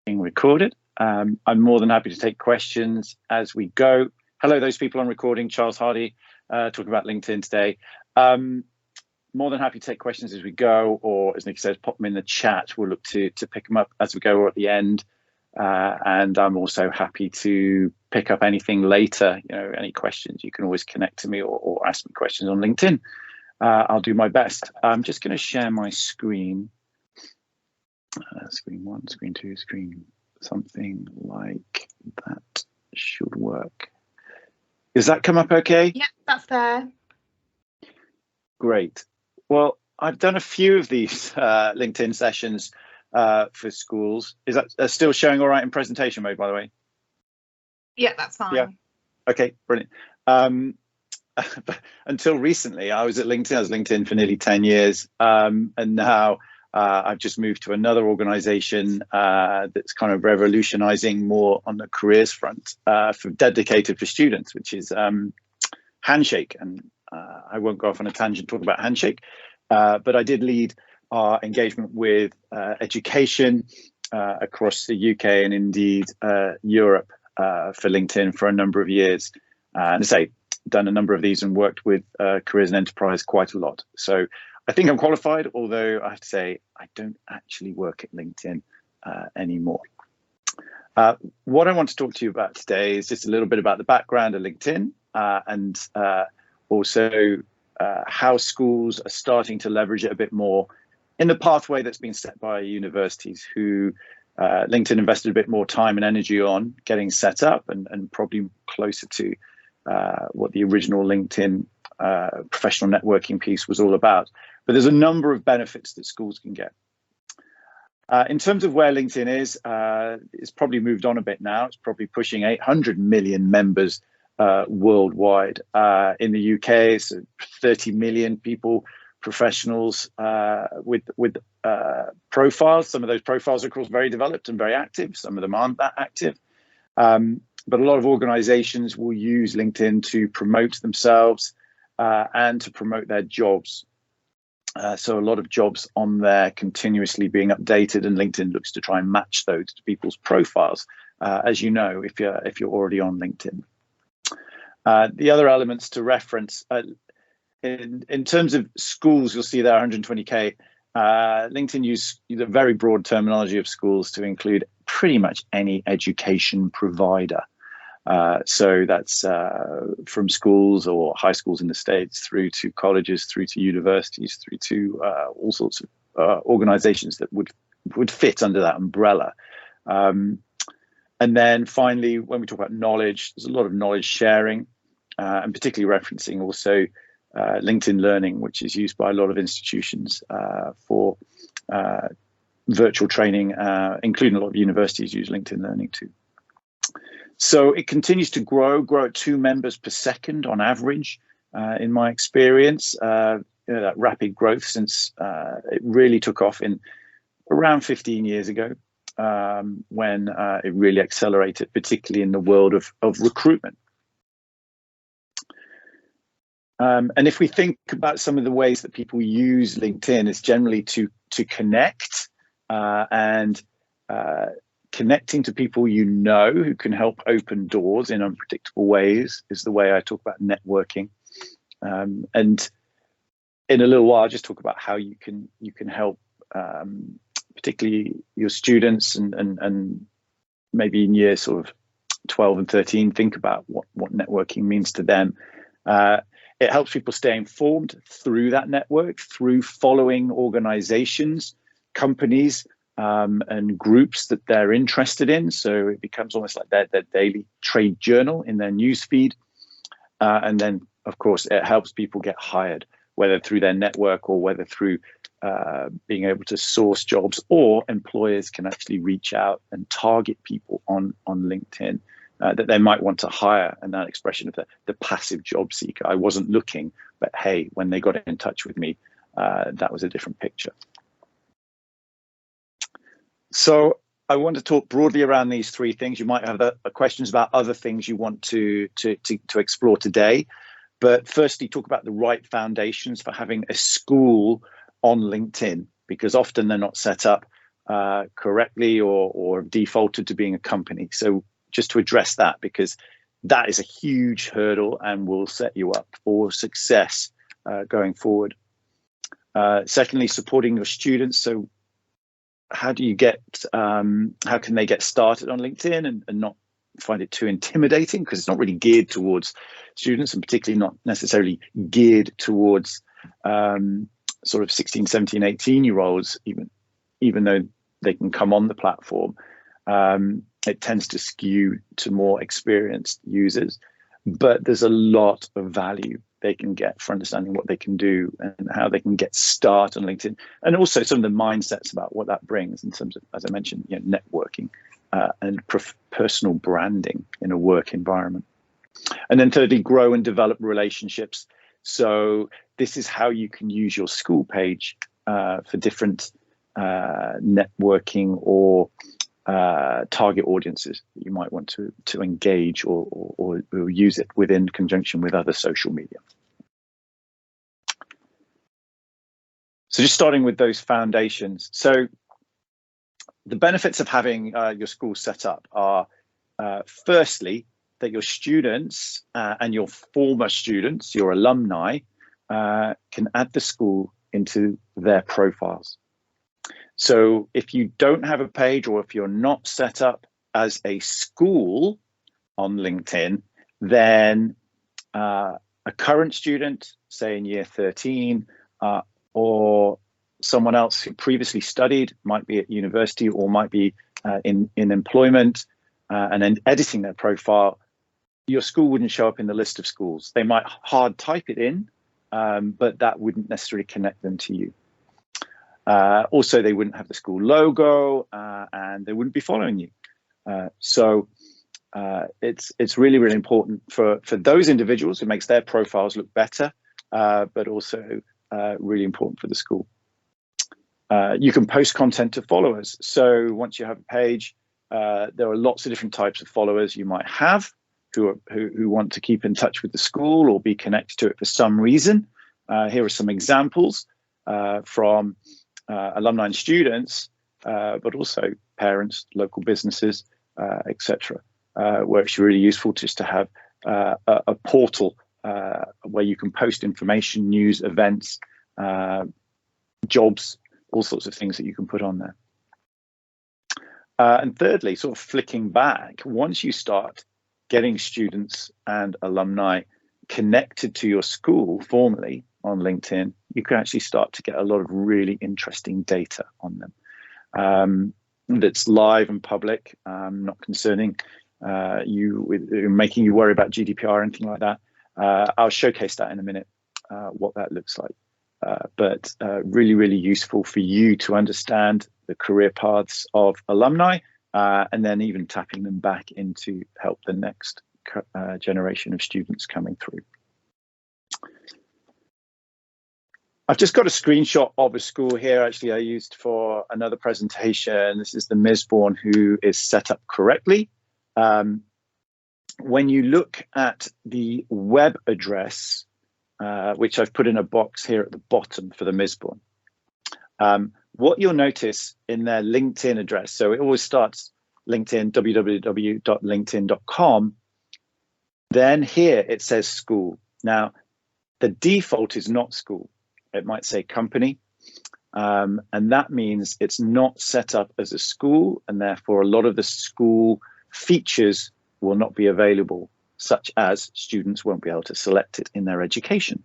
being recorded. I'm more than happy to take questions as we go. Hello, those people on recording. Charles Hardy, talking about LinkedIn today. More than happy to take questions as we go, or as Nick says, pop them in the chat. We'll look to pick them up as we go or at the end. And I'm also happy to pick up anything later. You know, any questions, you can always connect to me or ask me questions on LinkedIn. I'll do my best. I'm just going to share my screen. Screen one, screen two, screen something like that should work. Does that come up okay? Yeah, that's there. Great. Well, I've done a few of these LinkedIn sessions for schools. Is that still showing all right in presentation mode, by the way? Yeah, that's fine. Yeah. Okay, brilliant. Until recently, I was at LinkedIn. I was LinkedIn for nearly 10 years. And now I've just moved to another organization that's kind of revolutionizing more on the careers front dedicated for students, which is Handshake. And I won't go off on a tangent talking about Handshake, but I did lead our engagement with education across the UK and indeed Europe for LinkedIn for a number of years. And I say, done a number of these and worked with careers and enterprise quite a lot. So I think I'm qualified, although I have to say I don't actually work at LinkedIn anymore. What I want to talk to you about today is just a little bit about the background of LinkedIn and also how schools are starting to leverage it a bit more in the pathway that's been set by universities who LinkedIn invested a bit more time and energy on getting set up and probably closer to what the original LinkedIn professional networking piece was all about. But there's a number of benefits that schools can get. In terms of where LinkedIn is, it's probably moved on a bit now. It's probably pushing 800 million members worldwide. In the UK, it's 30 million people, professionals with profiles. Some of those profiles are, of course, very developed and very active. Some of them aren't that active. But a lot of organizations will use LinkedIn to promote themselves and to promote their jobs. So a lot of jobs on there continuously being updated, and LinkedIn looks to try and match those to people's profiles, as you know, if you're already on LinkedIn. The other elements to reference, in terms of schools, you'll see there 120K. LinkedIn use the very broad terminology of schools to include pretty much any education provider. So that's from schools or high schools in the States through to colleges, through to universities, through to all sorts of organizations that would fit under that umbrella. And then finally, when we talk about knowledge, there's a lot of knowledge sharing and particularly referencing also LinkedIn Learning, which is used by a lot of institutions for virtual training, including a lot of universities use LinkedIn Learning too. So it continues to grow at 2 members per second on average, in my experience. That rapid growth since it really took off in around 15 years ago, when it really accelerated, particularly in the world of recruitment. And if we think about some of the ways that people use LinkedIn, it's generally to connect and connecting to people you know who can help open doors in unpredictable ways is the way I talk about networking. And in a little while, I'll just talk about how you can help, particularly your students and maybe in years sort of 12 and 13, think about what networking means to them. It helps people stay informed through that network, through following organizations, companies, and groups that they're interested in. So it becomes almost like their daily trade journal in their newsfeed. And then, of course, it helps people get hired, whether through their network or whether through being able to source jobs, or employers can actually reach out and target people on LinkedIn that they might want to hire. And that expression of the passive job seeker, I wasn't looking, but hey, when they got in touch with me, that was a different picture. So I want to talk broadly around these 3 things. You might have questions about other things you want to explore today. But firstly, talk about the right foundations for having a school on LinkedIn, because often they're not set up correctly or defaulted to being a company. So just to address that, because that is a huge hurdle and will set you up for success going forward. Secondly, supporting your students. So how do you get, how can they get started on LinkedIn and not find it too intimidating? Because it's not really geared towards students, and particularly not necessarily geared towards sort of 16, 17, 18-year-olds, even though they can come on the platform. It tends to skew to more experienced users, but there's a lot of value they can get for understanding what they can do and how they can get started on LinkedIn, and also some of the mindsets about what that brings in terms of, as I mentioned, networking and personal branding in a work environment. And then thirdly, grow and develop relationships. So this is how you can use your school page for different networking or target audiences that you might want to engage or use it within conjunction with other social media. So just starting with those foundations. So the benefits of having your school set up are, firstly, that your students and your former students, your alumni, can add the school into their profiles. So if you don't have a page, or if you're not set up as a school on LinkedIn, then a current student, say in year 13, or someone else who previously studied, might be at university or might be in employment, and then editing their profile, your school wouldn't show up in the list of schools. They might hard type it in, but that wouldn't necessarily connect them to you. Also, they wouldn't have the school logo, and they wouldn't be following you. So it's really, really important for those individuals. It makes their profiles look better, but also really important for the school. You can post content to followers. So once you have a page, there are lots of different types of followers you might have who want to keep in touch with the school or be connected to it for some reason. Here are some examples from alumni and students, but also parents, local businesses, etc., where it's really useful just to have a portal where you can post information, news, events, jobs, all sorts of things that you can put on there. And thirdly, sort of flicking back, once you start getting students and alumni connected to your school formally on LinkedIn, you can actually start to get a lot of really interesting data on them that's live and public, not concerning making you worry about GDPR or anything like that. I'll showcase that in a minute, what that looks like. But really, really useful for you to understand the career paths of alumni, and then even tapping them back into help the next generation of students coming through. I've just got a screenshot of a school here, actually, I used for another presentation. This is the Misbourne, who is set up correctly. When you look at the web address, which I've put in a box here at the bottom for the Misbourne, what you'll notice in their LinkedIn address, so it always starts LinkedIn, www.linkedin.com, then here it says school. Now, the default is not school. It might say company, and that means it's not set up as a school, and therefore a lot of the school features will not be available, such as students won't be able to select it in their education,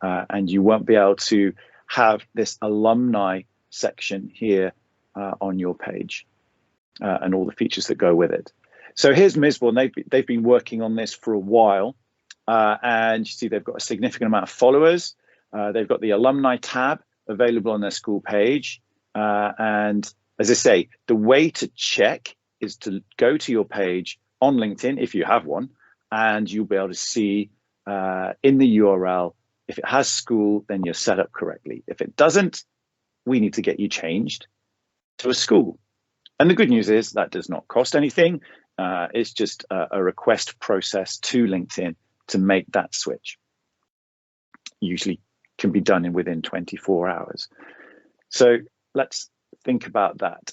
and you won't be able to have this alumni section here on your page, and all the features that go with it. So here's Misbourne. They've been working on this for a while, and you see they've got a significant amount of followers. They've got the alumni tab available on their school page, and as I say, the way to check is to go to your page on LinkedIn if you have one, and you'll be able to see in the URL, if it has school, then you're set up correctly. If it doesn't, we need to get you changed to a school. And the good news is that does not cost anything. It's just a request process to LinkedIn to make that switch. Usually can be done within 24 hours. So let's think about that.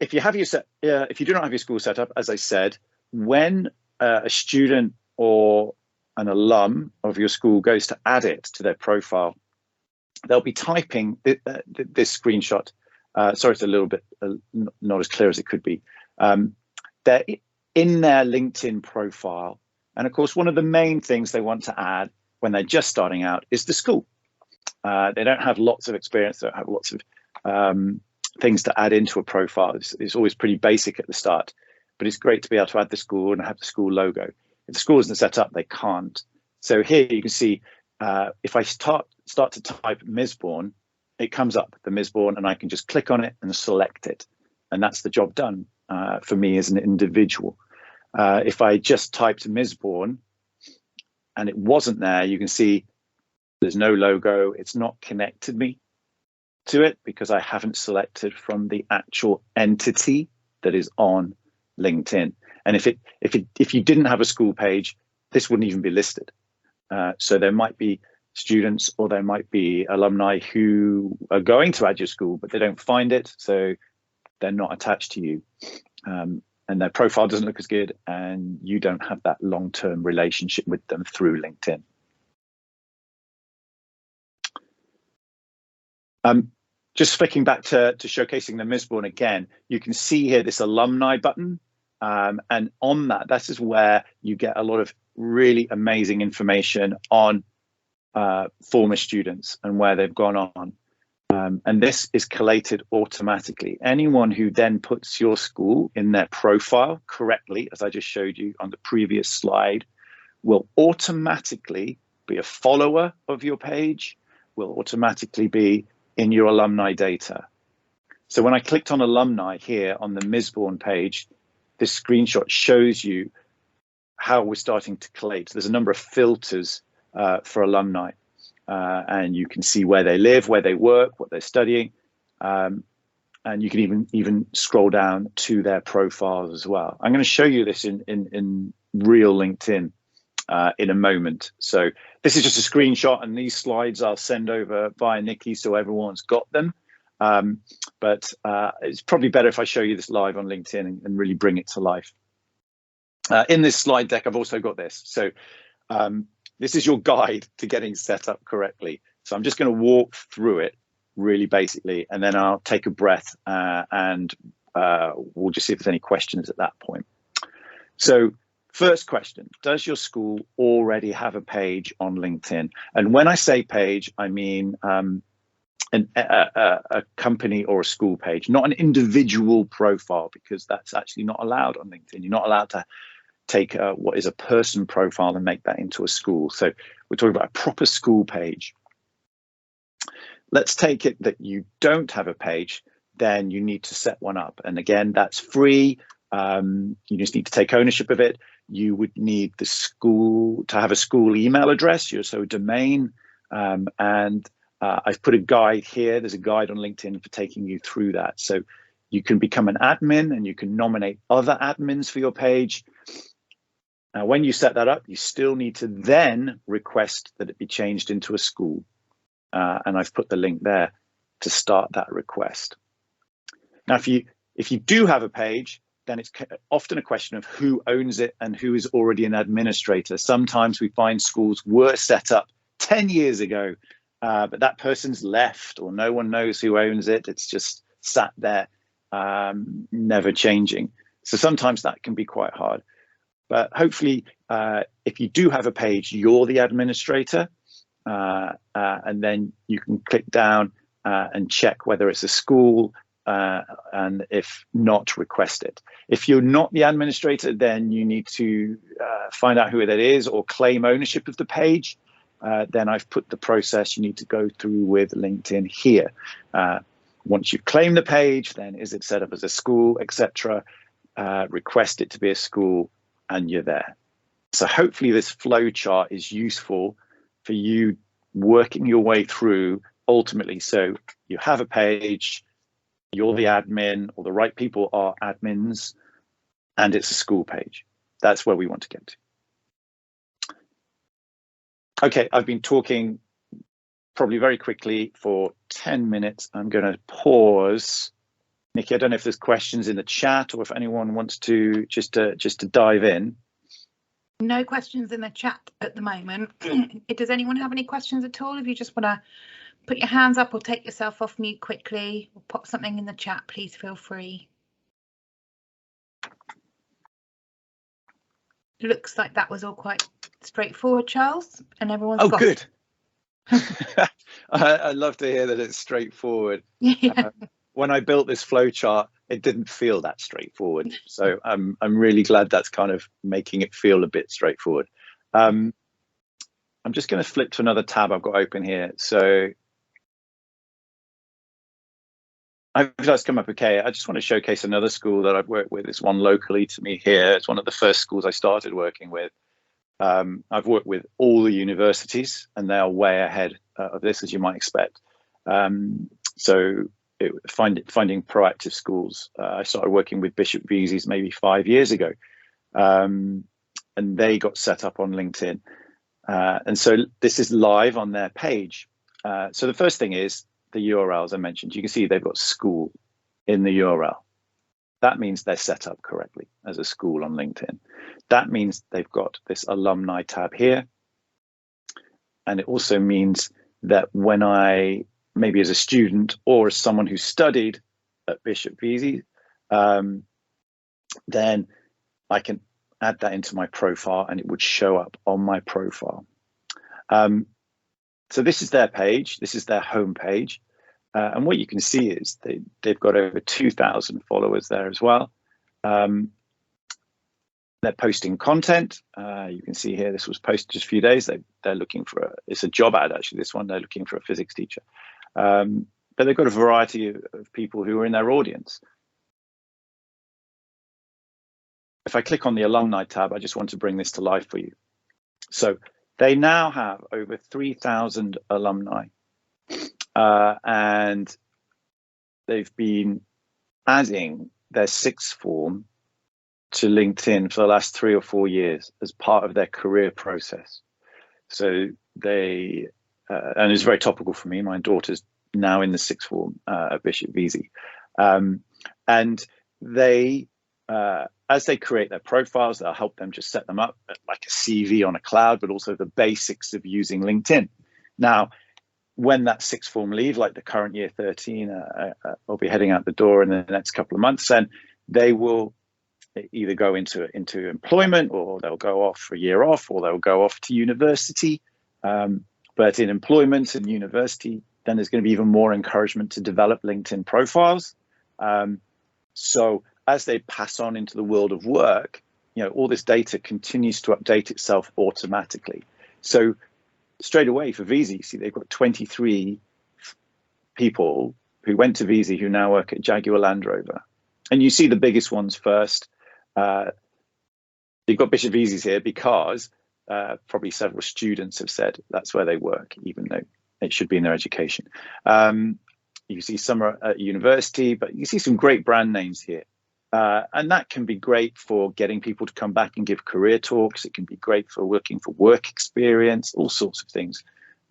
If you do not have your school set up, as I said, when a student or an alum of your school goes to add it to their profile, they'll be typing this screenshot. Sorry, it's a little bit not as clear as it could be. They're in their LinkedIn profile. And of course, one of the main things they want to add when they're just starting out is the school. They don't have lots of experience, they don't have lots of things to add into a profile. It's always pretty basic at the start, but it's great to be able to add the school and have the school logo. If the school isn't set up, they can't. So here you can see, if I start to type Misbourne, it comes up, the Misbourne, and I can just click on it and select it. And that's the job done for me as an individual. If I just typed Misbourne and it wasn't there, you can see there's no logo. It's not connected me to it because I haven't selected from the actual entity that is on LinkedIn. And if you didn't have a school page, this wouldn't even be listed. So there might be students or there might be alumni who are going to add your school, but they don't find it, so they're not attached to you. And their profile doesn't look as good, and you don't have that long-term relationship with them through LinkedIn. Just flicking back to showcasing the Misbourne again, you can see here this alumni button. And on that is where you get a lot of really amazing information on former students and where they've gone on. And this is collated automatically. Anyone who then puts your school in their profile correctly, as I just showed you on the previous slide, will automatically be a follower of your page, will automatically be in your alumni data. So when I clicked on alumni here on the Misbourne page, this screenshot shows you how we're starting to collate. There's a number of filters for alumni, and you can see where they live, where they work, what they're studying, and you can even scroll down to their profiles as well. I'm going to show you this in real LinkedIn in a moment. So this is just a screenshot, and these slides I'll send over via Nikki so everyone's got them. But it's probably better if I show you this live on LinkedIn and really bring it to life. In this slide deck, I've also got this. So this is your guide to getting set up correctly. So I'm just going to walk through it really basically, and then I'll take a breath and we'll just see if there's any questions at that point. So first question, does your school already have a page on LinkedIn? And when I say page, I mean a company or a school page, not an individual profile, because that's actually not allowed on LinkedIn. You're not allowed to take what is a person profile and make that into a school. So we're talking about a proper school page. Let's take it that you don't have a page, then you need to set one up. And again, that's free. You just need to take ownership of it. You would need the school to have a school email address, so a domain. I've put a guide here. There's a guide on LinkedIn for taking you through that. So you can become an admin and you can nominate other admins for your page. Now, when you set that up, you still need to then request that it be changed into a school. And I've put the link there to start that request. Now, if you do have a page, then it's often a question of who owns it and who is already an administrator. Sometimes we find schools were set up 10 years ago, but that person's left or no one knows who owns it. It's just sat there, never changing. So sometimes that can be quite hard. But hopefully, if you do have a page, you're the administrator, and then you can click down and check whether it's a school, and if not, request it. If you're not the administrator, then you need to find out who that is or claim ownership of the page. Then I've put the process you need to go through with LinkedIn here. Once you've claimed the page, then is it set up as a school, etc. Request it to be a school, and you're there. So hopefully this flow chart is useful for you working your way through ultimately. So you have a page, you're the admin, or the right people are admins, and it's a school page. That's where we want to get to. Okay, I've been talking probably very quickly for 10 minutes. I'm going to pause. Nikki, I don't know if there's questions in the chat or if anyone wants to just to dive in. No questions in the chat at the moment. Does anyone have any questions at all? If you just want to put your hands up or take yourself off mute quickly or pop something in the chat, please feel free. Looks like that was all quite straightforward, Charles, and everyone's got good. I love to hear that it's straightforward. Yeah. When I built this flowchart, it didn't feel that straightforward. So I'm really glad that's kind of making it feel a bit straightforward. I'm just going to flip to another tab I've got open here. So I hope that's come up okay. I just want to showcase another school that I've worked with. It's one locally to me here. It's one of the first schools I started working with. I've worked with all the universities, and they are way ahead of this, as you might expect. Finding proactive schools. I started working with Bishop Veazey's maybe 5 years ago, and they got set up on LinkedIn. And so this is live on their page. So the first thing is the URLs I mentioned. You can see they've got school in the URL. That means they're set up correctly as a school on LinkedIn. That means they've got this alumni tab here. And it also means that when I, maybe as a student or as someone who studied at Bishop Veazey, then I can add that into my profile and it would show up on my profile. So this is their page, this is their home page. And what you can see is they've got over 2,000 followers there as well. They're posting content. You can see here, this was posted just a few days. They're looking for it's a job ad actually, this one. They're looking for a physics teacher. But they've got a variety of people who are in their audience. If I click on the alumni tab, I just want to bring this to life for you. So they now have over 3,000 alumni. And they've been adding their sixth form to LinkedIn for the last 3 or 4 years as part of their career process. So they, and it's very topical for me, my daughter's now in the sixth form at Bishop Veazey. And they, as they create their profiles, they'll help them just set them up like a CV on a cloud, but also the basics of using LinkedIn. Now, when that sixth form leave, like the current year 13, will be heading out the door in the next couple of months, and they will either go into employment, or they'll go off for a year off, or they'll go off to university. But in employment and university, then there's going to be even more encouragement to develop LinkedIn profiles. So as they pass on into the world of work, you know, all this data continues to update itself automatically. So straight away for Veazey, see, they've got 23 people who went to Veazey who now work at Jaguar Land Rover. And you see the biggest ones first. You've got Bishop Veazey's here because probably several students have said that's where they work, even though it should be in their education. You see some are at university, but you see some great brand names here. And that can be great for getting people to come back and give career talks. It can be great for working for work experience, all sorts of things,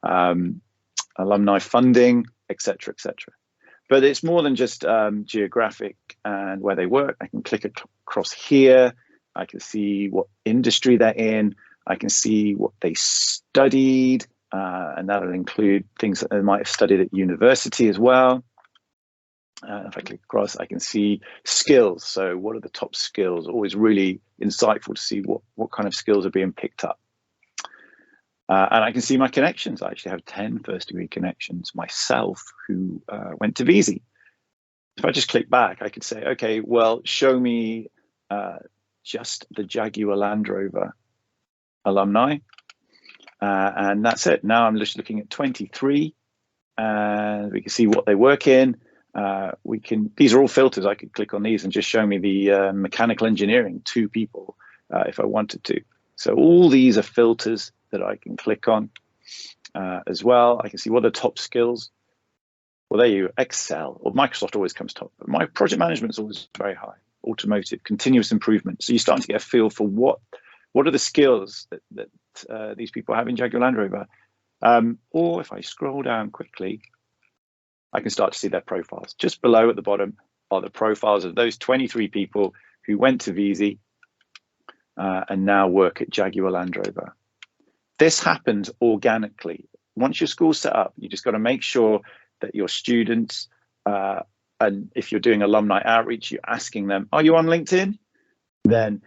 alumni funding, etc., etc. But it's more than just geographic and where they work. I can click across here. I can see what industry they're in. I can see what they studied, and that'll include things that they might have studied at university as well. If I click across, I can see skills. So what are the top skills? Always really insightful to see what kind of skills are being picked up. And I can see my connections. I actually have 10 first degree connections myself who went to Veazey. If I just click back, I could say, okay, well, show me just the Jaguar Land Rover alumni. And that's it. Now I'm just looking at 23, and we can see what they work in. These are all filters. I could click on these and just show me the mechanical engineering, 2 people, if I wanted to. So all these are filters that I can click on as well. I can see what are the top skills. Well, there you go. Excel, or Microsoft always comes top, but my project management is always very high. Automotive, continuous improvement. So you start to get a feel for what are the skills that these people have in Jaguar Land Rover. Or if I scroll down quickly, I can start to see their profiles. Just below at the bottom are the profiles of those 23 people who went to VISI and now work at Jaguar Land Rover. This happens organically. Once your school's set up, you just got to make sure that your students, and if you're doing alumni outreach, you're asking them, are you on LinkedIn? Then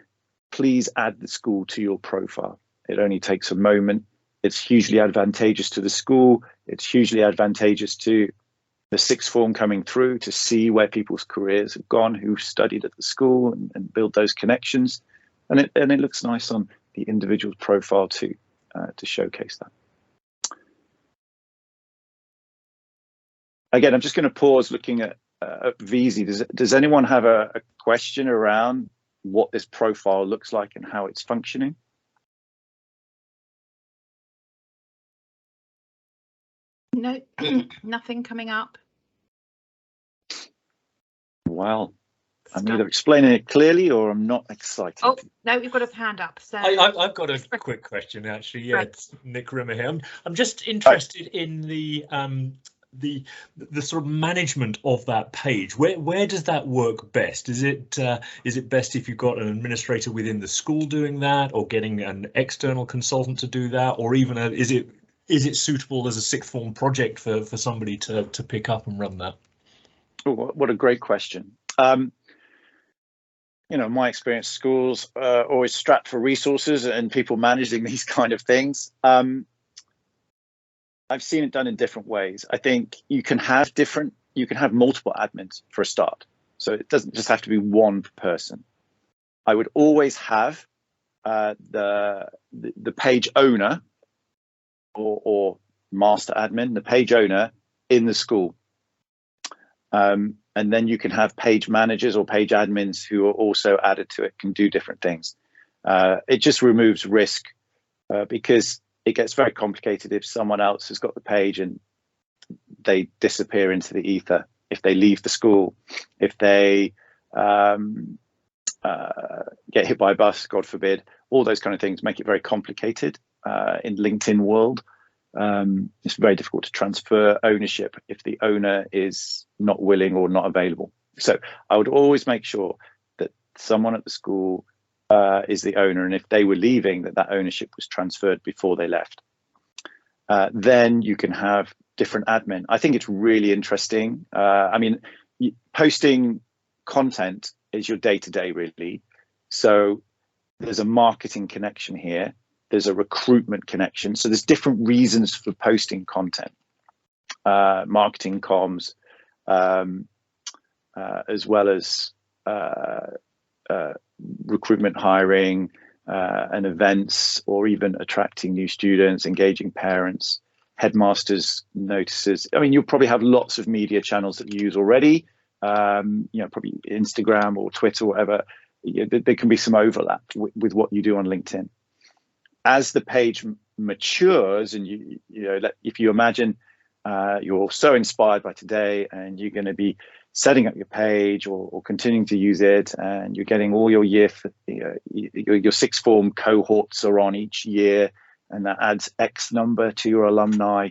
please add the school to your profile. It only takes a moment. It's hugely advantageous to the school. It's hugely advantageous to the sixth form coming through to see where people's careers have gone, who studied at the school, and build those connections. And it looks nice on the individual's profile too, to showcase that. Again, I'm just going to pause looking at VISI. Does anyone have a question around what this profile looks like and how it's functioning? No, nothing coming up. Well, I'm either explaining it clearly or I'm not excited. Oh, no, we've got a hand up. So I've got a quick question, actually. Yeah, it's Nick Rimmer here. I'm just interested in the sort of management of that page. Where does that work best? Is it best if you've got an administrator within the school doing that, or getting an external consultant to do that, or even is it suitable as a sixth form project for somebody to pick up and run that? Oh, what a great question. You know, my experience, schools always strapped for resources and people managing these kind of things. I've seen it done in different ways. I think you can have multiple admins for a start. So it doesn't just have to be one person. I would always have the page owner or master admin, the page owner in the school. And then you can have page managers or page admins who are also added to it, can do different things. It just removes risk because it gets very complicated if someone else has got the page and they disappear into the ether, if they leave the school, if they get hit by a bus, God forbid. All those kind of things make it very complicated in LinkedIn world. It's very difficult to transfer ownership if the owner is not willing or not available. So I would always make sure that someone at the school is the owner, and if they were leaving, that ownership was transferred before they left. Then you can have different admin. I think it's really interesting. I mean, posting content is your day-to-day really. So there's a marketing connection here. There's a recruitment connection. So there's different reasons for posting content, marketing comms, as well as recruitment, hiring, and events, or even attracting new students, engaging parents, headmasters notices. I mean, you'll probably have lots of media channels that you use already, you know, probably Instagram or Twitter, or whatever. There can be some overlap with what you do on LinkedIn. As the page matures, and you know, if you imagine you're so inspired by today and you're going to be setting up your page or continuing to use it, and you're getting all your your sixth form cohorts are on each year, and that adds X number to your alumni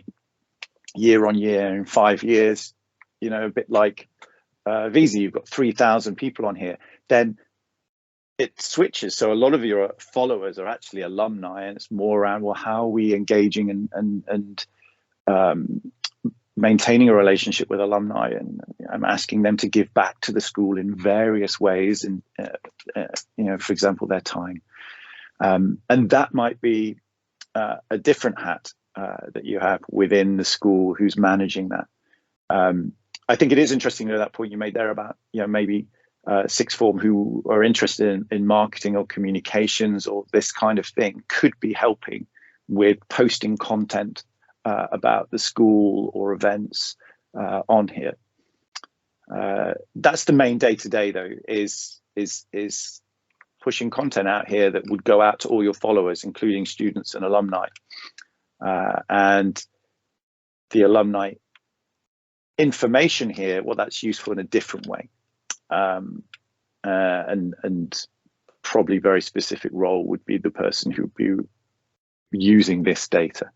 year on year in 5 years, you know, a bit like VISI, you've got 3,000 people on here, then it switches. So a lot of your followers are actually alumni, and it's more around, well, how are we engaging and maintaining a relationship with alumni, and I'm asking them to give back to the school in various ways, and you know, for example, their time, and that might be a different hat that you have within the school who's managing that. I think it is interesting at that point you made there about, you know, maybe sixth form who are interested in marketing or communications or this kind of thing could be helping with posting content about the school or events on here. That's the main day-to-day though, is pushing content out here that would go out to all your followers, including students and alumni, and the alumni information here. Well, that's useful in a different way. And probably very specific role would be the person who would be using this data.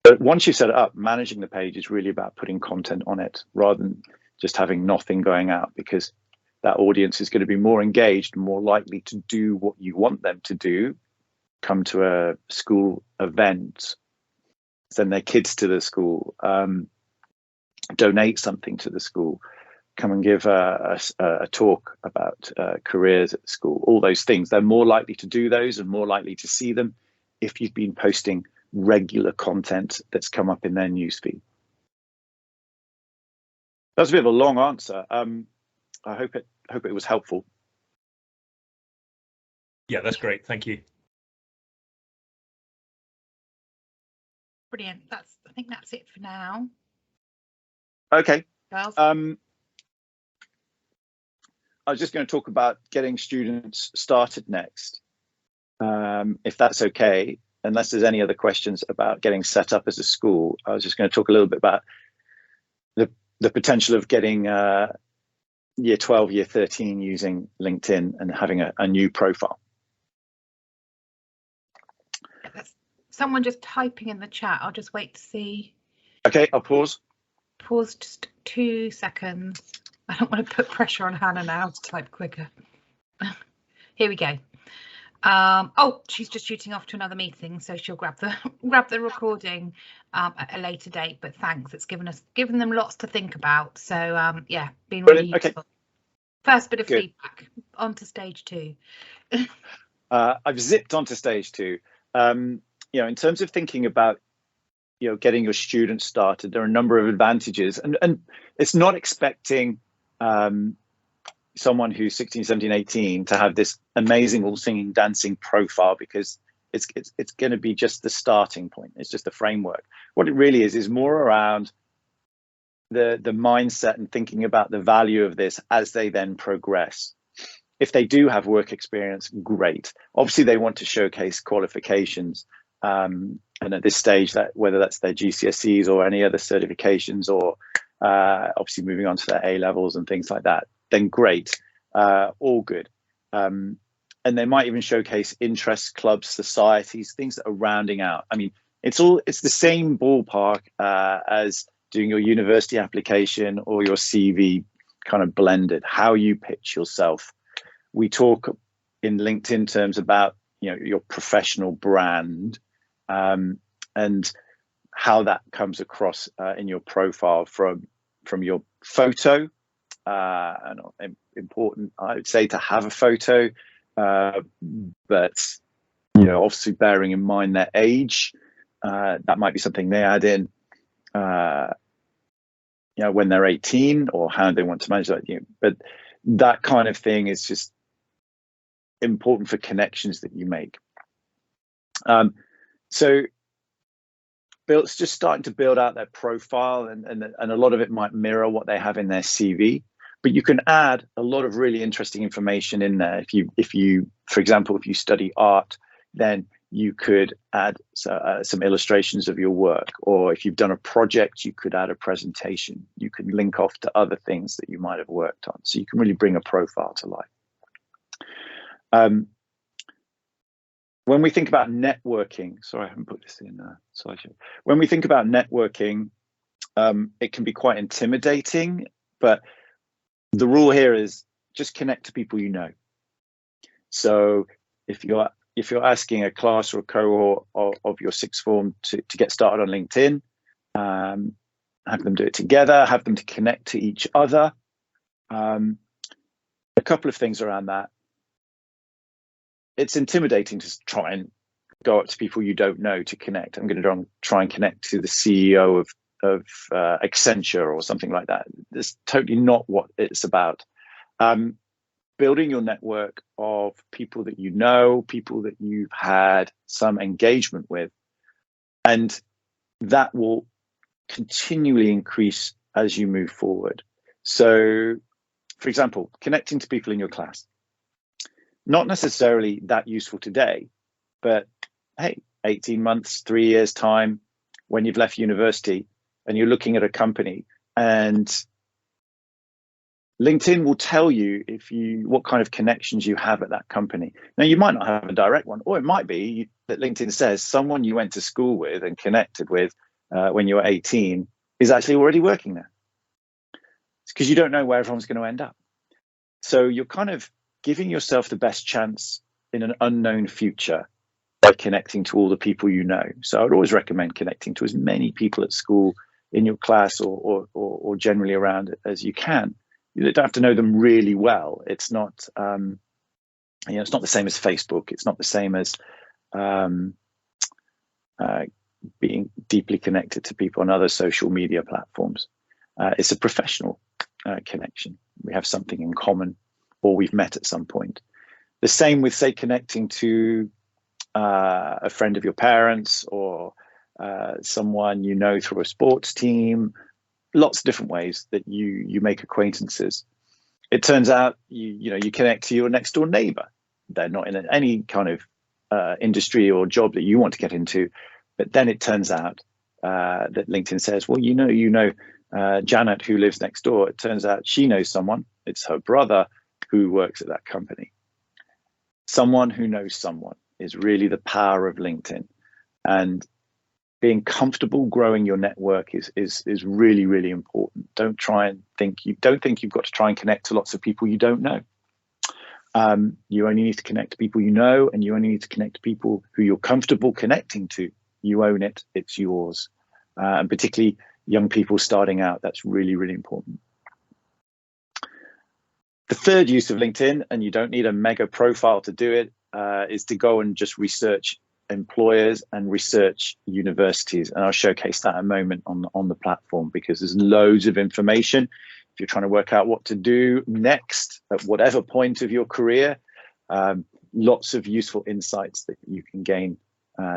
But once you set it up, managing the page is really about putting content on it rather than just having nothing going out, because that audience is going to be more engaged, more likely to do what you want them to do, come to a school event, send their kids to the school, donate something to the school, come and give a talk about careers at the school. All those things, they're more likely to do those and more likely to see them if you've been posting regular content that's come up in their newsfeed. That's a bit of a long answer. I hope it was helpful. Yeah, that's great. Thank you. Brilliant. I think that's it for now. Okay. Charles? I was just going to talk about getting students started next, if that's okay, unless there's any other questions about getting set up as a school. I was just going to talk a little bit about the potential of getting year 12, year 13 using LinkedIn and having a new profile. Someone just typing in the chat. I'll just wait to see. Okay, I'll pause. Pause just 2 seconds. I don't want to put pressure on Hannah now to type quicker. Here we go. Oh, she's just shooting off to another meeting, so she'll grab the recording at a later date. But thanks, it's given them lots to think about. So yeah, been really useful. Okay. First bit of feedback. On to stage 2. I've zipped onto stage 2. In terms of thinking about getting your students started, there are a number of advantages, and it's not expecting someone who's 16, 17, 18 to have this amazing all singing, dancing profile, because it's going to be just the starting point. It's just the framework. What it really is more around the mindset and thinking about the value of this as they then progress. If they do have work experience, great. Obviously, they want to showcase qualifications. And at this stage, that whether that's their GCSEs or any other certifications, or obviously moving on to their A levels and things like that, then great, all good. And they might even showcase interests, clubs, societies, things that are rounding out. I mean, it's the same ballpark as doing your university application or your CV, kind of blended. How you pitch yourself. We talk in LinkedIn terms about your professional brand. And how that comes across in your profile from your photo, and important, I would say, to have a photo, but obviously bearing in mind their age, that might be something they add in, when they're 18, or how they want to manage that. But that kind of thing is just important for connections that you make. So it's just starting to build out their profile, and a lot of it might mirror what they have in their CV, but you can add a lot of really interesting information in there. If you, for example, if you study art, then you could add some illustrations of your work, or if you've done a project, you could add a presentation. You can link off to other things that you might have worked on, so you can really bring a profile to life. When we think about networking, sorry, I haven't put this in slideshow. When we think about networking, it can be quite intimidating, but the rule here is just connect to people you know. So if you're asking a class or a cohort of your sixth form to get started on LinkedIn, have them do it together, have them to connect to each other. A couple of things around that. It's intimidating to try and go up to people you don't know to connect. I'm going to try and connect to the CEO of Accenture or something like that. It's totally not what it's about. Building your network of people that you know, people that you've had some engagement with, and that will continually increase as you move forward. So, for example, connecting to people in your class. Not necessarily that useful today, but hey, 18 months, 3 years time, when you've left university and you're looking at a company, and LinkedIn will tell you what kind of connections you have at that company. Now, you might not have a direct one, or it might be that LinkedIn says someone you went to school with and connected with when you're 18 is actually already working there. It's because you don't know where everyone's going to end up. So you're kind of giving yourself the best chance in an unknown future by connecting to all the people you know. So I would always recommend connecting to as many people at school, in your class, or generally around as you can. You don't have to know them really well. It's not, it's not the same as Facebook. It's not the same as being deeply connected to people on other social media platforms. It's a professional connection. We have something in common, or we've met at some point. The same with, say, connecting to a friend of your parents, or someone you know through a sports team. Lots of different ways that you make acquaintances. It turns out you connect to your next door neighbor. They're not in any kind of industry or job that you want to get into, but then it turns out that LinkedIn says, well, you know Janet, who lives next door. It turns out she knows someone. It's her brother who works at that company. Someone who knows someone is really the power of LinkedIn, and being comfortable growing your network is really, really important. Don't think you've got to try and connect to lots of people you don't know. You only need to connect to people you know, and you only need to connect to people who you're comfortable connecting to. You own it, it's yours. And particularly young people starting out, that's really, really important. The third use of LinkedIn, and you don't need a mega profile to do it, is to go and just research employers and research universities. And I'll showcase that in a moment on the platform, because there's loads of information. If you're trying to work out what to do next at whatever point of your career, lots of useful insights that you can gain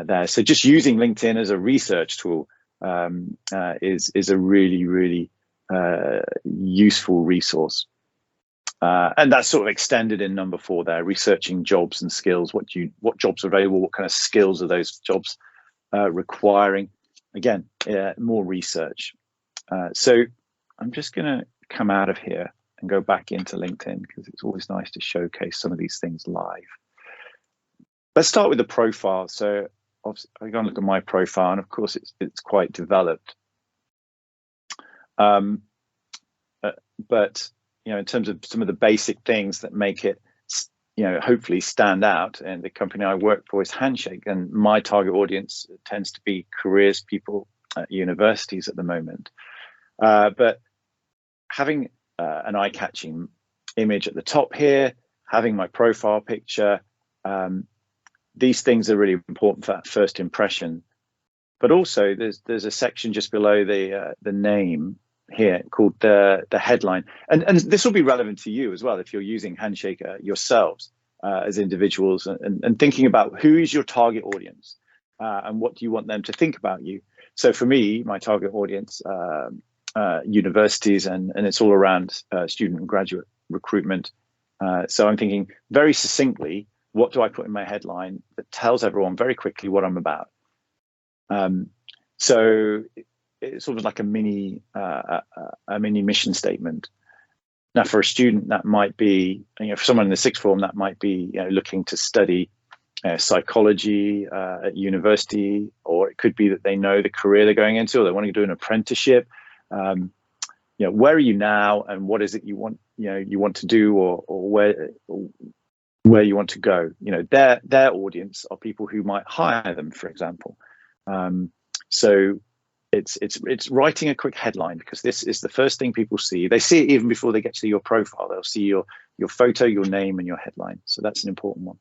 there. So just using LinkedIn as a research tool is a really, really useful resource. And that's sort of extended in number 4 there, researching jobs and skills. What jobs are available? What kind of skills are those jobs requiring? Again, more research. So I'm just going to come out of here and go back into LinkedIn, because it's always nice to showcase some of these things live. Let's start with the profile. So I'm going to look at my profile, and of course it's quite developed. But in terms of some of the basic things that make it, hopefully stand out, and the company I work for is Handshake, and my target audience tends to be careers people at universities at the moment. But having an eye-catching image at the top here, having my profile picture, these things are really important for that first impression. But also there's a section just below the name here called the headline, and this will be relevant to you as well if you're using Handshake yourselves as individuals, and thinking about who is your target audience and what do you want them to think about you. So for me, my target audience, universities, and it's all around student and graduate recruitment. So I'm thinking very succinctly, what do I put in my headline that tells everyone very quickly what I'm about? So it's sort of like a mini mission statement. Now, for a student, that might be, for someone in the sixth form, that might be looking to study psychology at university, or it could be that they know the career they're going into, or they want to do an apprenticeship. Where are you now, and what is it you want to do, or where you want to go? Their audience are people who might hire them, for example. So it's writing a quick headline, because this is the first thing people see. They see it even before they get to your profile. They'll see your photo, your name, and your headline. So that's an important one.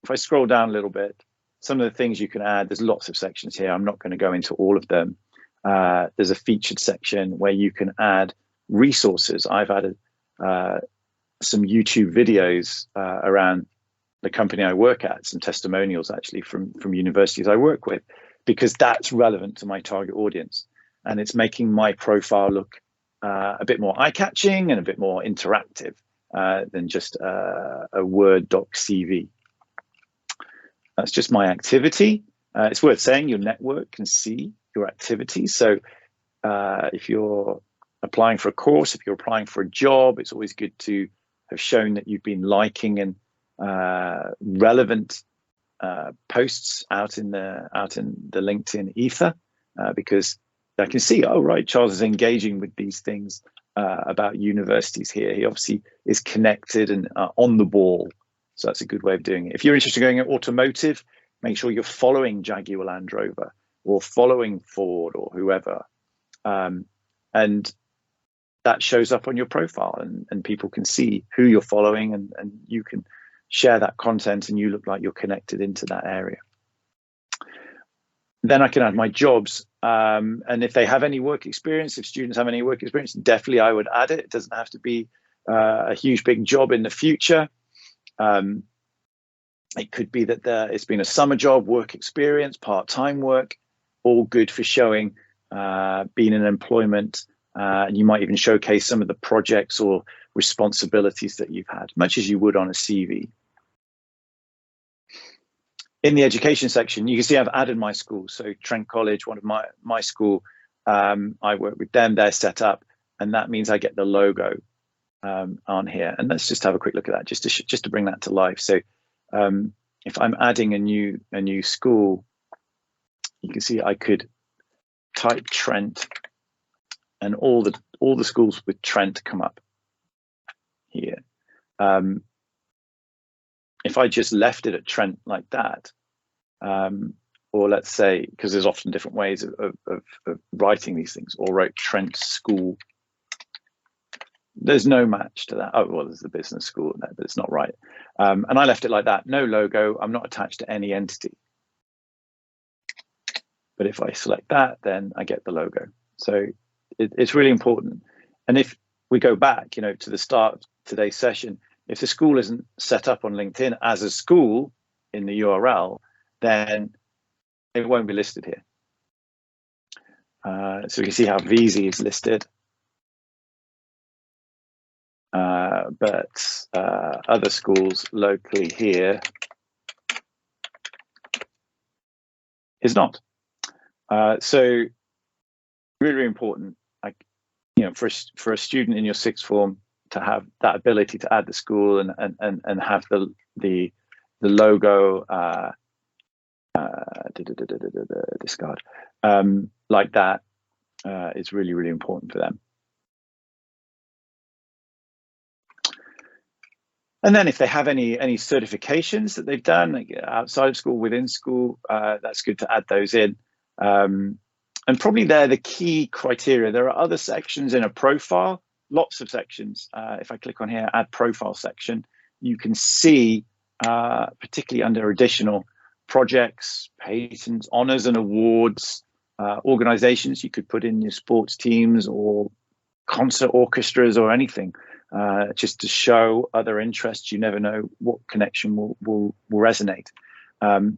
If I scroll down a little bit, some of the things you can add, there's lots of sections here. I'm not going to go into all of them. There's a featured section where you can add resources. I've added some YouTube videos around the company I work at, some testimonials actually from universities I work with, because that's relevant to my target audience, and it's making my profile look a bit more eye-catching and a bit more interactive than just a Word doc CV. That's just my activity. It's worth saying your network can see your activity. So if you're applying for a course, if you're applying for a job, it's always good to have shown that you've been liking and relevant posts out in the LinkedIn ether, because I can see, oh right, Charles is engaging with these things about universities here. He obviously is connected and on the ball, so that's a good way of doing it. If you're interested in going at automotive, make sure you're following Jaguar Land Rover or following Ford or whoever, and that shows up on your profile, and people can see who you're following, and you can share that content and you look like you're connected into that area. Then I can add my jobs, and if they have any work experience, if students have any work experience, definitely I would add it. It doesn't have to be a huge big job in the future. It could be that it's been a summer job, work experience, part-time work, all good for showing being in employment. And you might even showcase some of the projects or responsibilities that you've had, much as you would on a CV. In the education section, you can see I've added my school. So Trent College, one of my school, I work with them, they're set up, and that means I get the logo on here. And let's just have a quick look at that, just to bring that to life. So if I'm adding a new school, you can see I could type Trent, and all the schools with Trent come up here. If I just left it at Trent like that, or let's say, because there's often different ways of writing these things, or wrote Trent School, there's no match to that. Oh, well, there's the business school there, but it's not right. And I left it like that, no logo, I'm not attached to any entity. But if I select that, then I get the logo. So it's really important. And if we go back, to the start of today's session, if the school isn't set up on LinkedIn as a school in the URL, then it won't be listed here. So you can see how VZ is listed, but other schools locally here is not. So really, really important. For a student in your sixth form to have that ability to add the school and have the logo discard like that is really, really important for them. And then if they have any certifications that they've done, like outside of school, within school, that's good to add those in. And probably they're the key criteria. There are other sections in a profile, lots of sections. If I click on here, add profile section, you can see, particularly under additional projects, patents, honors and awards, organizations, you could put in your sports teams or concert orchestras or anything, just to show other interests. You never know what connection will resonate. But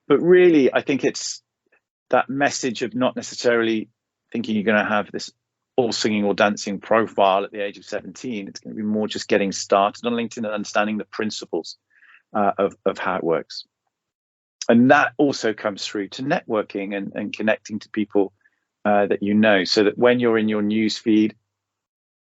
really, I think it's that message of not necessarily thinking you're going to have this all singing or dancing profile at the age of 17. It's going to be more just getting started on LinkedIn and understanding the principles of how it works. And that also comes through to networking and connecting to people that you know, so that when you're in your news feed,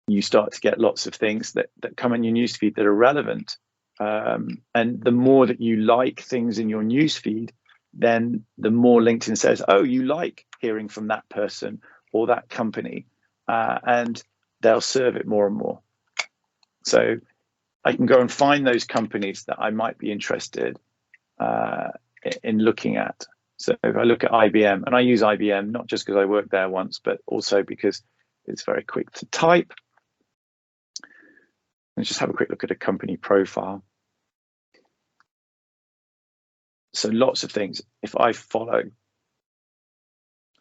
you start to get lots of things that come in your news feed that are relevant. And the more that you like things in your news feed, then the more LinkedIn says, oh, you like hearing from that person or that company, and they'll serve it more and more. So I can go and find those companies that I might be interested in looking at. So if I look at IBM, and I use IBM not just because I worked there once, but also because it's very quick to type. Let's just have a quick look at a company profile. So lots of things. If I follow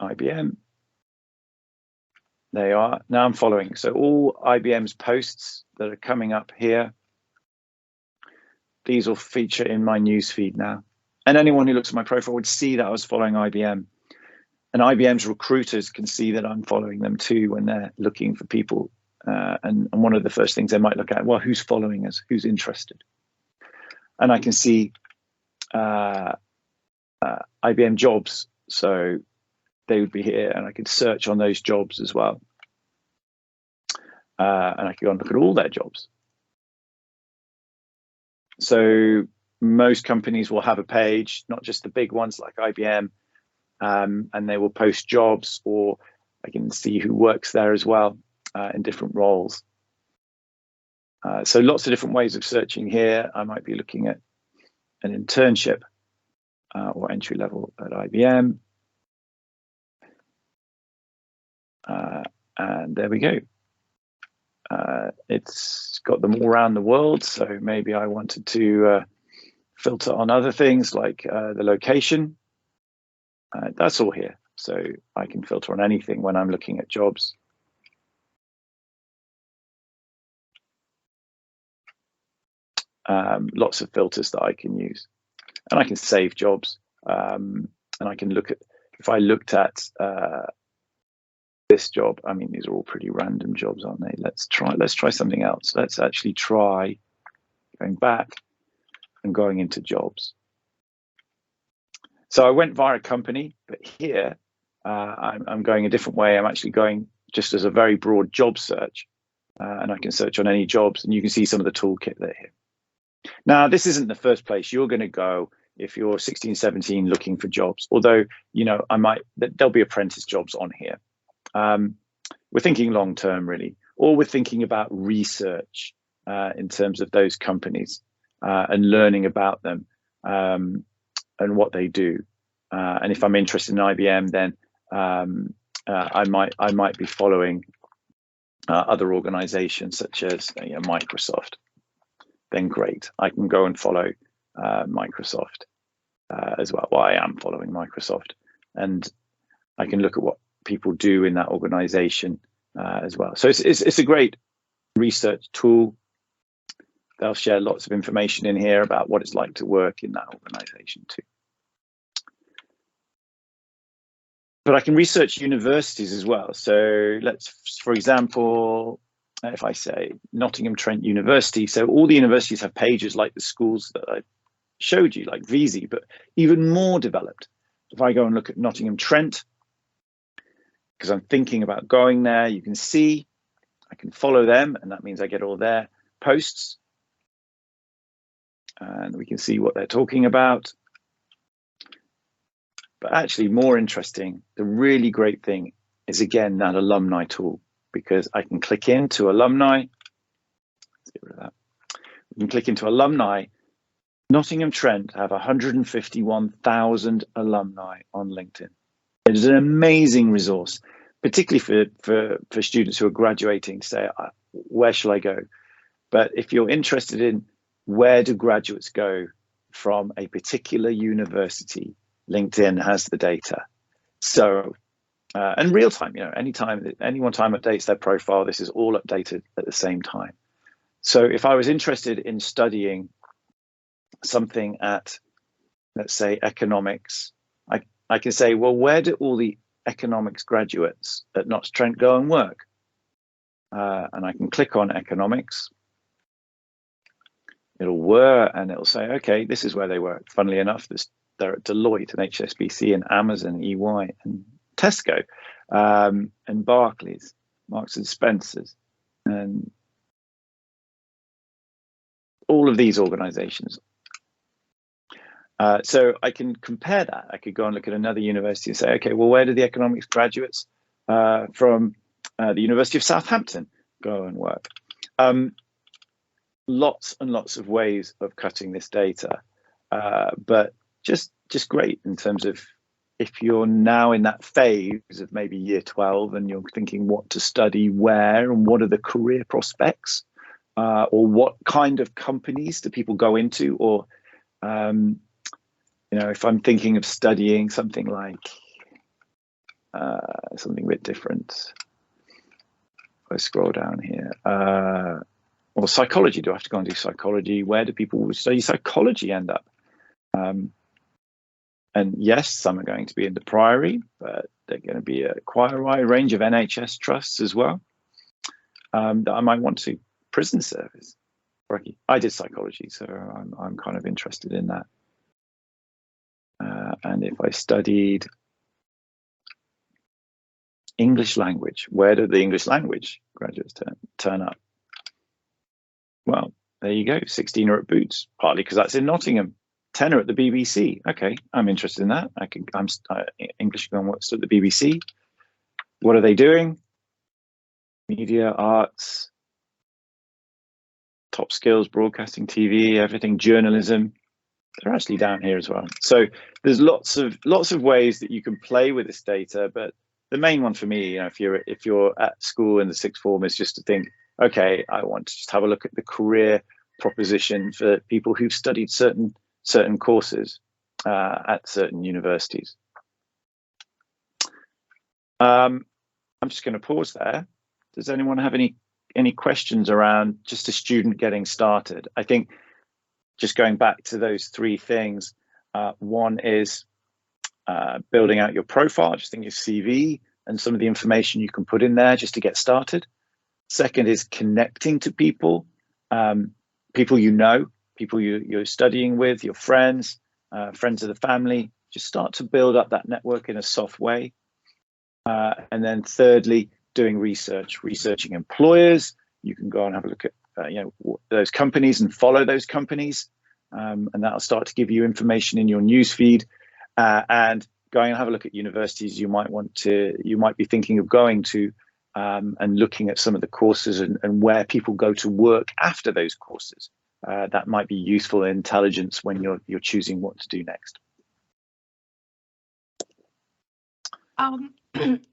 IBM, they are, now I'm following. So all IBM's posts that are coming up here, these will feature in my news feed now. And anyone who looks at my profile would see that I was following IBM. And IBM's recruiters can see that I'm following them too when they're looking for people. And one of the first things they might look at, well, who's following us? Who's interested? And I can see IBM jobs, so they would be here, and I could search on those jobs as well, and I could go and look at all their jobs. So most companies will have a page, not just the big ones like IBM, and they will post jobs, or I can see who works there as well in different roles. So lots of different ways of searching here. I might be looking at an internship or entry level at IBM. And there we go. It's got them all around the world. So maybe I wanted to filter on other things like the location. That's all here. So I can filter on anything when I'm looking at jobs. Lots of filters that I can use, and I can save jobs, and I can look at, if I looked at this job, I mean, these are all pretty random jobs, aren't they? Let's try something else. Let's actually try going back and going into jobs. So I went via a company, but here I'm going a different way. I'm actually going just as a very broad job search, and I can search on any jobs, and you can see some of the toolkit there here. Now, this isn't the first place you're going to go if you're 16, 17 looking for jobs, although, you know, there'll be apprentice jobs on here. We're thinking long term, really, or we're thinking about research in terms of those companies and learning about them and what they do. And if I'm interested in IBM, then I might be following other organizations such as Microsoft. Then great, I can go and follow Microsoft as well. Well, I am following Microsoft, and I can look at what people do in that organization as well. So it's a great research tool. They'll share lots of information in here about what it's like to work in that organization too. But I can research universities as well. So let's, for example, if I say Nottingham Trent University, so all the universities have pages like the schools that I showed you, like VZ, but even more developed. If I go and look at Nottingham Trent, because I'm thinking about going there, you can see I can follow them, and that means I get all their posts. And we can see what they're talking about. But actually more interesting, the really great thing is, again, that alumni tool, because I can click into alumni. Let's get rid of that. We can click into alumni. Nottingham Trent have 151,000 alumni on LinkedIn. It is an amazing resource, particularly for students who are graduating to say, where shall I go? But if you're interested in where do graduates go from a particular university, LinkedIn has the data. So, and real time, any one time updates their profile, this is all updated at the same time. So if I was interested in studying something at, let's say, economics, I can say, well, where do all the economics graduates at Notts Trent go and work? And I can click on economics. It'll say, okay, this is where they work. Funnily enough, they're at Deloitte and HSBC and Amazon, EY and Tesco and Barclays, Marks and Spencers, and all of these organizations. So I can compare that. I could go and look at another university and say, okay, well, where do the economics graduates from the University of Southampton go and work? Lots and lots of ways of cutting this data, but just great in terms of if you're now in that phase of maybe year 12 and you're thinking what to study where and what are the career prospects, or what kind of companies do people go into, or if I'm thinking of studying something like something a bit different, if I scroll down here, or psychology, do I have to go and do psychology? Where do people who study psychology end up? And yes, some are going to be in the Priory, but they're going to be quite a wide range of NHS trusts as well. That I might want to. Prison service. I did psychology, so I'm kind of interested in that. And if I studied English language, where do the English language graduates turn up? Well, there you go. 16 are at Boots, partly because that's in Nottingham. 10 are at the BBC. Okay, I'm interested in that. I'm English going what's at the BBC. What are they doing? Media, arts, top skills, broadcasting, TV, everything, journalism. They're actually down here as well. So there's lots of ways that you can play with this data, but the main one for me, if you're at school in the sixth form, is just to think, okay, I want to just have a look at the career proposition for people who've studied certain courses at certain universities. I'm just going to pause there. Does anyone have any questions around just a student getting started? I think just going back to those three things, one is building out your profile, just in your CV and some of the information you can put in there just to get started. Second is connecting to people, people you know, people you're studying with, your friends, friends of the family. Just start to build up that network in a soft way. And then thirdly, doing researching employers. You can go and have a look at those companies and follow those companies, and that'll start to give you information in your newsfeed. And going and have a look at universities you might be thinking of going to, and looking at some of the courses and where people go to work after those courses. That might be useful intelligence when you're choosing what to do next.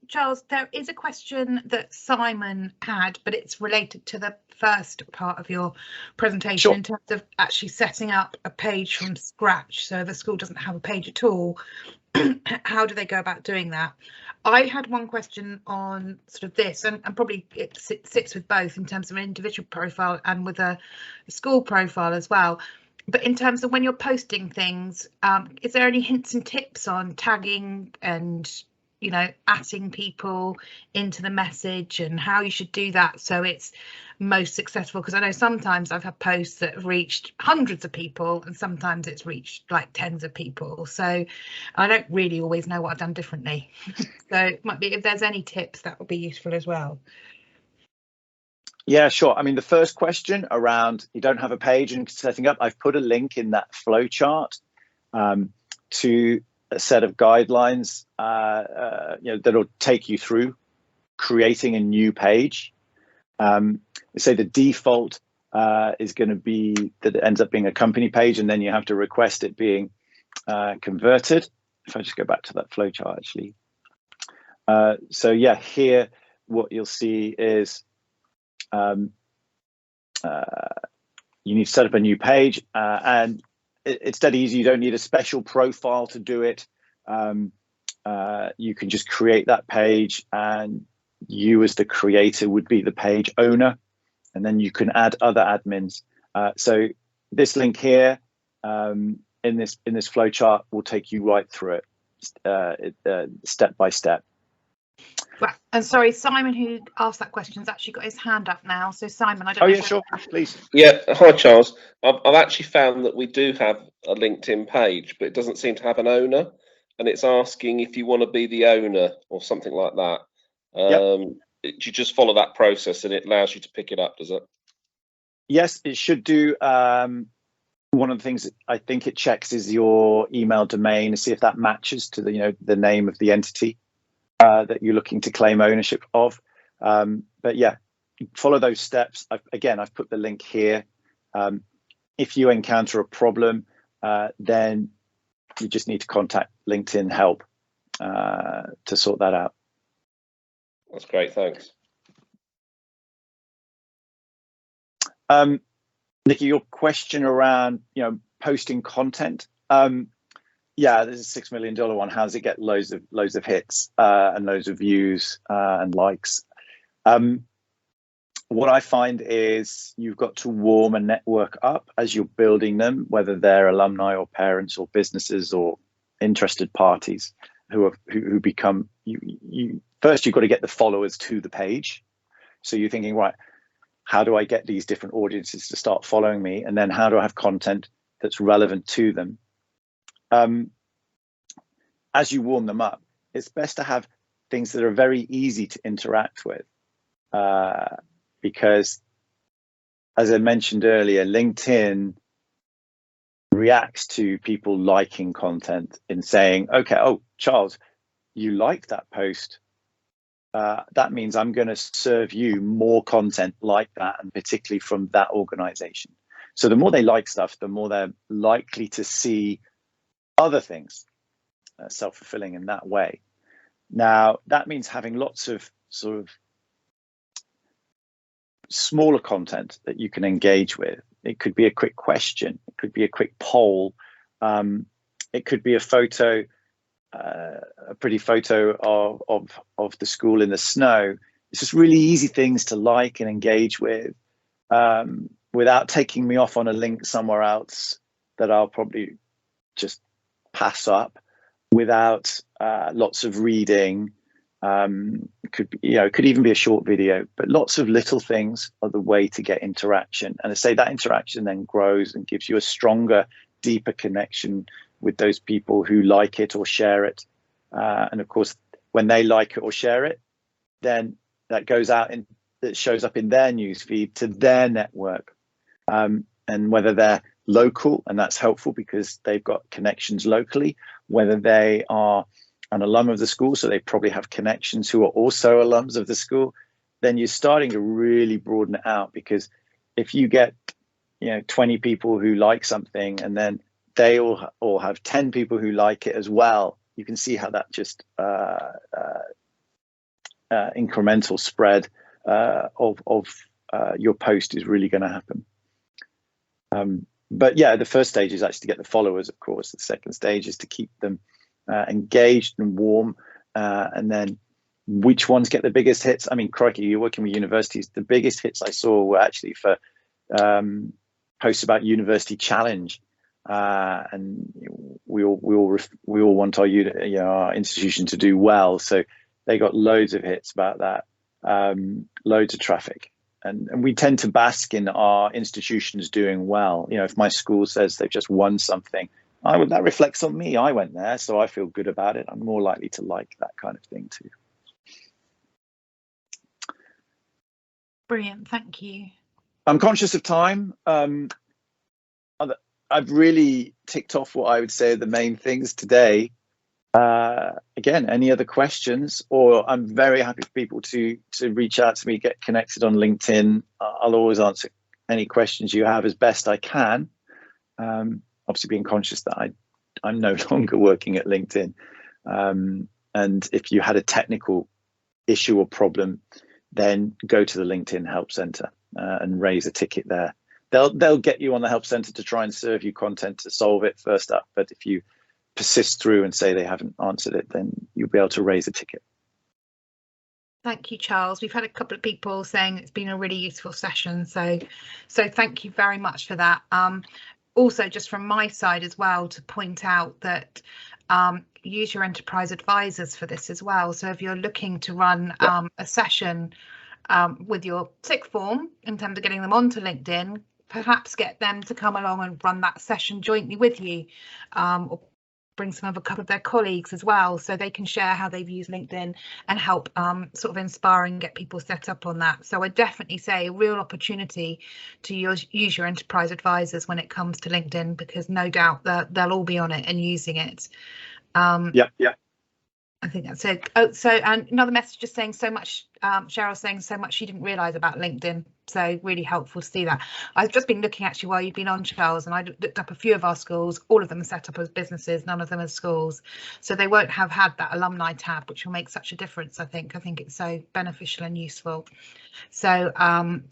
Charles, there is a question that Simon had, but it's related to the first part of your presentation. Sure. In terms of actually setting up a page from scratch. So the school doesn't have a page at all. How do they go about doing that? I had one question on sort of this, and probably it sits with both in terms of an individual profile and with a school profile as well. But in terms of when you're posting things, is there any hints and tips on tagging and atting people into the message and how you should do that so it's most successful? Because I know sometimes I've had posts that have reached hundreds of people and sometimes it's reached like tens of people. So I don't really always know what I've done differently. So it might be, if there's any tips, that would be useful as well. Yeah, sure. I mean, the first question around you don't have a page and setting up, I've put a link in that flow chart to a set of guidelines that'll take you through creating a new page. Say the default is going to be that it ends up being a company page, and then you have to request it being converted. If I just go back to that flow chart, actually. So yeah, here what you'll see is you need to set up a new page, and it's dead easy. You don't need a special profile to do it. You can just create that page, and you as the creator would be the page owner, and then you can add other admins. So this link here in this flow chart will take you right through it step by step. Right. And sorry, Simon, who asked that question, has actually got his hand up now. So Simon, I don't know. Oh yeah, sure, please. Yeah, hi Charles. I've actually found that we do have a LinkedIn page, but it doesn't seem to have an owner, and it's asking if you want to be the owner or something like that. Do you just follow that process and it allows you to pick it up, does it? Yes, it should do. One of the things that I think it checks is your email domain to see if that matches to the name of the entity that you're looking to claim ownership of. But yeah, follow those steps. I've put the link here. If you encounter a problem, then you just need to contact LinkedIn help to sort that out. That's great, thanks. Nikki, your question around posting content. Yeah, there's a $6 million one. How does it get loads of hits and loads of views and likes? What I find is you've got to warm a network up as you're building them, whether they're alumni or parents or businesses or interested parties who become you. First, you've got to get the followers to the page. So you're thinking, right, how do I get these different audiences to start following me? And then how do I have content that's relevant to them? As you warm them up, it's best to have things that are very easy to interact with, because as I mentioned earlier, LinkedIn reacts to people liking content and saying, okay, oh, Charles, you like that post. That means I'm going to serve you more content like that, and particularly from that organization. So the more they like stuff, the more they're likely to see other things self-fulfilling in that way. Now, that means having lots of sort of smaller content that you can engage with. It could be a quick question. It could be a quick poll. It could be a photo, a pretty photo of the school in the snow. It's just really easy things to like and engage with, without taking me off on a link somewhere else that I'll probably just pass up, without lots of reading. It could be, it could even be a short video, but lots of little things are the way to get interaction. And I say that interaction then grows and gives you a stronger, deeper connection with those people who like it or share it. And of course, when they like it or share it, then that goes out and it shows up in their newsfeed to their network. And whether they're local, and that's helpful because they've got connections locally, whether they are an alum of the school, so they probably have connections who are also alums of the school, then you're starting to really broaden it out. Because if you get 20 people who like something, and then they all have 10 people who like it as well, you can see how that just incremental spread of your post is really going to happen. But yeah, the first stage is actually to get the followers, of course. The second stage is to keep them engaged and warm, and then which ones get the biggest hits. I mean, crikey, you're working with universities. The biggest hits I saw were actually for posts about University Challenge, and we all want our institution to do well. So they got loads of hits about that, loads of traffic. And we tend to bask in our institutions doing well. If my school says they've just won something, that reflects on me. I went there, so I feel good about it. I'm more likely to like that kind of thing too. Brilliant, thank you. I'm conscious of time. I've really ticked off what I would say are the main things today. Again, any other questions? Or I'm very happy for people to reach out to me, get connected on LinkedIn. I'll always answer any questions you have as best I can. Obviously being conscious that I'm no longer working at LinkedIn. And if you had a technical issue or problem, then go to the LinkedIn Help Center and raise a ticket there. They'll get you on the Help Center to try and serve you content to solve it first up. But if you persist through and say they haven't answered it, then you'll be able to raise a ticket. Thank you, Charles. We've had a couple of people saying it's been a really useful session. So thank you very much for that. Also, just from my side as well, to point out that use your enterprise advisors for this as well. So if you're looking to run a session with your sixth form in terms of getting them onto LinkedIn, perhaps get them to come along and run that session jointly with you, or bring some of a couple of their colleagues as well, so they can share how they've used LinkedIn and help sort of inspire and get people set up on that. So I definitely say a real opportunity to use your enterprise advisors when it comes to LinkedIn, because no doubt that they'll all be on it and using it. Yeah. I think that's it. Oh, so and another message just saying so much, Cheryl saying so much she didn't realise about LinkedIn. So really helpful to see that. I've just been looking actually while you've been on, Charles, and I looked up a few of our schools. All of them are set up as businesses, none of them as schools. So they won't have had that alumni tab, which will make such a difference, I think. I think it's so beneficial and useful. So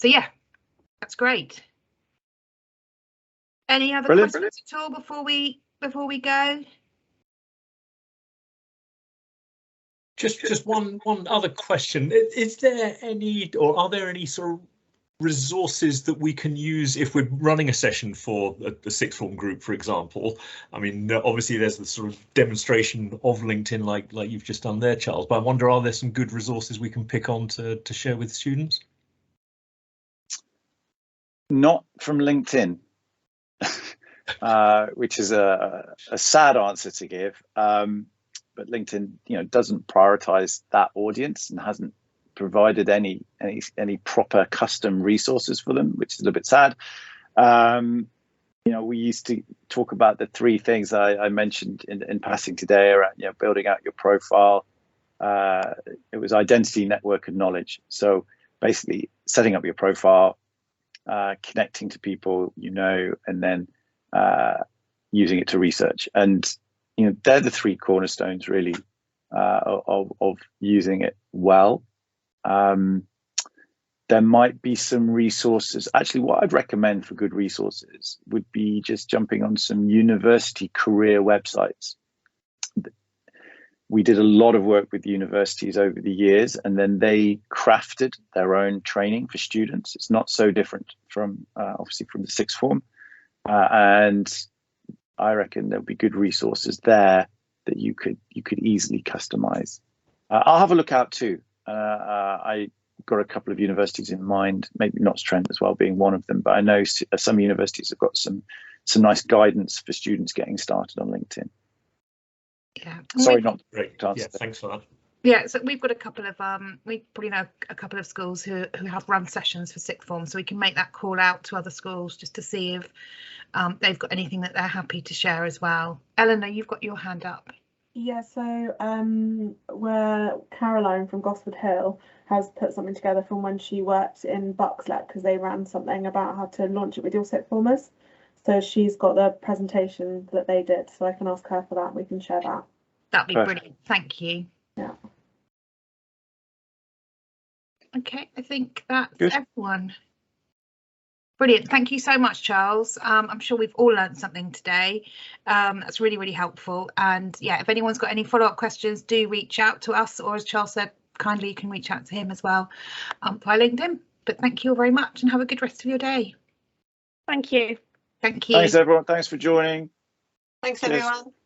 yeah, that's great. Any other questions at all before we go? Just one other question. Is there any, or are there any sort of resources that we can use if we're running a session for the sixth form group, for example? I mean, obviously there's the sort of demonstration of LinkedIn like you've just done there, Charles, but I wonder, are there some good resources we can pick on to share with students? Not from LinkedIn, which is a sad answer to give. But LinkedIn, doesn't prioritize that audience and hasn't provided any proper custom resources for them, which is a little bit sad. We used to talk about the three things I mentioned in passing today around building out your profile. It was identity, network, and knowledge. So basically setting up your profile, connecting to people and then using it to research. And they're the three cornerstones really of using it well. There might be some resources. Actually, what I'd recommend for good resources would be just jumping on some university career websites. We did a lot of work with universities over the years, and then they crafted their own training for students. It's not so different from obviously from the sixth form. And I reckon there'll be good resources there that you could easily customize. I'll have a look out too. I got a couple of universities in mind, maybe Notts Trent as well being one of them, but I know some universities have got some nice guidance for students getting started on LinkedIn. Yeah. Sorry, not great. Yeah, thanks for that. Yeah, so we've got a couple of we probably know a couple of schools who have run sessions for sixth form, so we can make that call out to other schools just to see if they've got anything that they're happy to share as well. Eleanor, you've got your hand up. Yeah, so where Caroline from Gosford Hill has put something together from when she worked in Buxlet, because they ran something about how to launch it with your sixth formers. So she's got the presentation that they did, so I can ask her for that. We can share that. That'd be brilliant. Thank you. Yeah. Okay, I think that's Good. everyone. Brilliant. Thank you so much, Charles. I'm sure we've all learned something today. That's really, really helpful. And yeah, if anyone's got any follow-up questions, do reach out to us, or as Charles said, kindly you can reach out to him as well via LinkedIn. But thank you all very much and have a good rest of your day. Thank you. Thank you. Thanks, everyone. Thanks for joining. Thanks, Cheers. everyone.